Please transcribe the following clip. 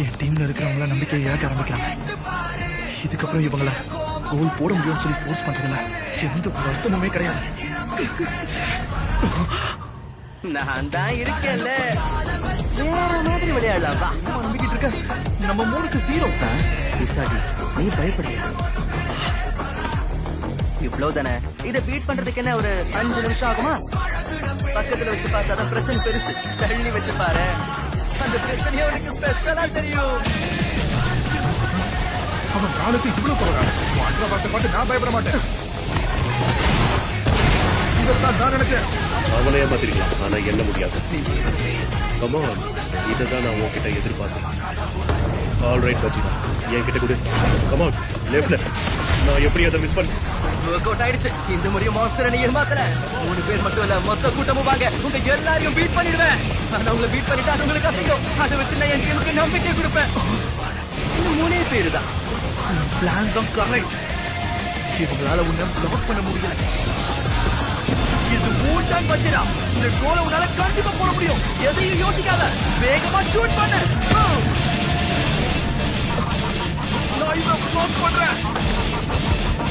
என் டீம்ல இருக்கிறவங்கள நம்பிக்கை இழக்க ஆரம்பிக்கிறாங்க. இதுக்கப்புறம் இவங்கள கோல் போட முடியும்னு சொல்லி ஃபோர்ஸ் பண்றதுல எந்த வருத்தமுமே கிடையாது. நான் தான் இருக்கேன்ல, வேற மாதிரி விளையாடலாம் வா. நம்பிக்கிட்டு இருக்க நம்ம 3க்கு 0. பிசாடி, நீ பயப்படுறியா? இவ்வளவு தானே, இதை பீட் பண்றதுக்கு என்ன ஒரு 5 நிமிஷம் ஆகுமா? பக்கத்துல வச்சு பார்த்தாதான் பிரச்சனை பெருசு. தள்ளி வச்சு பாரு, அந்த பிரச்சனையே உனக்கு ஸ்பெஷலா தெரியும். அவன் காலுக்கு இவ்வளவு போறான். பார்த்து நான் பயப்பட மாட்டேன். இதைத்தான் நான் நினைச்சேன். அவனையே மாத்திருக்கலாம், ஆனா என்ன முடியாது. கமான், இதைதான் நான் உன்கிட்ட எதிர்பார்த்தேன். ஆல்ரைட் பஜினா, என்கிட்ட கொடு. கமான், லெஃப்ட்ல. நான் எப்படி அதை மிஸ் பண்ண? ஒர்க் அவுட் ஆயிடுச்சு. இந்த முறையும் மாஸ்டர் நீ ஏமாத்தல. 3 பேர் மட்டும் இல்ல, மொத்த கூட்டமும் வாங்க. உங்க எல்லாரையும் பீட் பண்ணிடுவேன். ஆனா உங்களை பீட் பண்ணிட்டா அது உங்களுக்கு அசிங்கம். அதை வச்சு நான் என் டீமுக்கு நம்பிக்கை கொடுப்பேன். இன்னும் 3 பேரு தான். பிளான் தான் கரெக்ட். இவங்களால உன்னை பிளாக் பண்ண முடியல. இது மூட்டான் வச்சிரா. இந்த கோலை உன்னால கண்டிப்பா போட முடியும். எதையும் யோசிக்காத, வேகமா ஷூட் பண்ணு. நான் இவனை பிளாக் பண்றேன்.